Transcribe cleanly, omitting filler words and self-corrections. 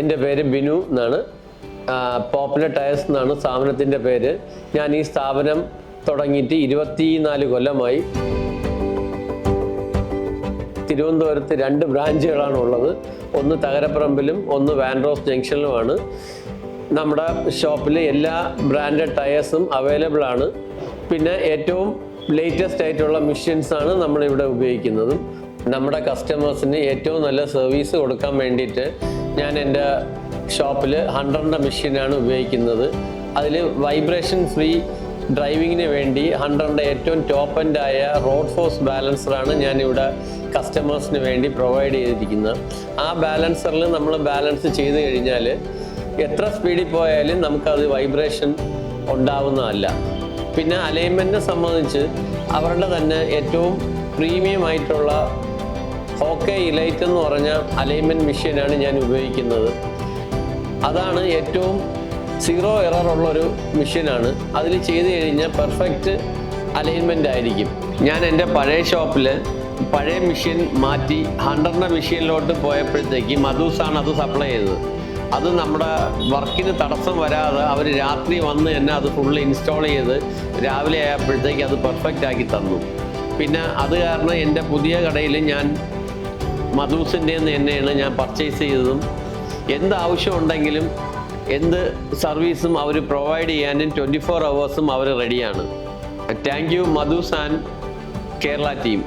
എൻ്റെ പേര് ബിനു എന്നാണ്. പോപ്പുലർ ടയർസ് എന്നാണ് സ്ഥാപനത്തിൻ്റെ പേര്. ഞാൻ ഈ സ്ഥാപനം തുടങ്ങിയിട്ട് 24 കൊല്ലമായി. തിരുവനന്തപുരത്ത് 2 ബ്രാഞ്ചുകളാണ് ഉള്ളത്. ഒന്ന് തകരപ്പറമ്പിലും ഒന്ന് വാൻഡ്രോസ് ജംഗ്ഷനിലുമാണ്. നമ്മുടെ ഷോപ്പിൽ എല്ലാ ബ്രാൻഡഡ് ടയേഴ്സും അവൈലബിൾ ആണ്. പിന്നെ ഏറ്റവും ലേറ്റസ്റ്റ് ആയിട്ടുള്ള മെഷീൻസാണ് നമ്മളിവിടെ ഉപയോഗിക്കുന്നത്. നമ്മുടെ കസ്റ്റമേഴ്സിന് ഏറ്റവും നല്ല സർവീസ് കൊടുക്കാൻ വേണ്ടിയിട്ട് ഞാൻ എൻ്റെ ഷോപ്പിൽ 100ൻ്റെ മെഷീനാണ് ഉപയോഗിക്കുന്നത്. അതിൽ വൈബ്രേഷൻ ഫ്രീ ഡ്രൈവിങ്ങിന് വേണ്ടി 100ൻ്റെ ഏറ്റവും ടോപ്പ് എൻഡായ റോഡ് ഫോഴ്സ് ബാലൻസറാണ് ഞാനിവിടെ കസ്റ്റമേഴ്സിന് വേണ്ടി പ്രൊവൈഡ് ചെയ്തിരിക്കുന്നത്. ആ ബാലൻസറിൽ നമ്മൾ ബാലൻസ് ചെയ്ത് കഴിഞ്ഞാൽ എത്ര സ്പീഡിൽ പോയാലും നമുക്കത് വൈബ്രേഷൻ ഉണ്ടാവുന്നതല്ല. പിന്നെ അലൈൻമെൻറ്റിനെ സംബന്ധിച്ച് അവരുടെ തന്നെ ഏറ്റവും പ്രീമിയം ആയിട്ടുള്ള ഹോക്കെ ഇലൈറ്റ് എന്ന് പറഞ്ഞ അലൈൻമെൻറ്റ് മെഷീനാണ് ഞാൻ ഉപയോഗിക്കുന്നത്. അതാണ് ഏറ്റവും 0 എറർ ഉള്ളൊരു മെഷീനാണ്. അതിൽ ചെയ്ത് കഴിഞ്ഞാൽ പെർഫെക്റ്റ് അലൈൻമെൻ്റ് ആയിരിക്കും. ഞാൻ എൻ്റെ പഴയ ഷോപ്പിൽ പഴയ മെഷീൻ മാറ്റി 100ൻ്റെ മെഷീനിലോട്ട് പോയപ്പോഴത്തേക്ക് മധൂസാണ് അത് സപ്ലൈ ചെയ്തത്. അത് നമ്മുടെ വർക്കിന് തടസ്സം വരാതെ അവർ രാത്രി വന്ന് തന്നെ അത് ഫുള്ള് ഇൻസ്റ്റാൾ ചെയ്ത് രാവിലെ ആയപ്പോഴത്തേക്ക് അത് പെർഫെക്റ്റ് ആക്കി തന്നു. പിന്നെ അത് കാരണം എൻ്റെ പുതിയ കടയിൽ ഞാൻ മധൂസിൻ്റെ തന്നെയാണ് ഞാൻ പർച്ചേസ് ചെയ്തതും. എന്ത് ആവശ്യം ഉണ്ടെങ്കിലും എന്ത് സർവീസും അവർ പ്രൊവൈഡ് ചെയ്യാനും 24 hours അവർ റെഡിയാണ്. Thank you Madhus and Kerala team.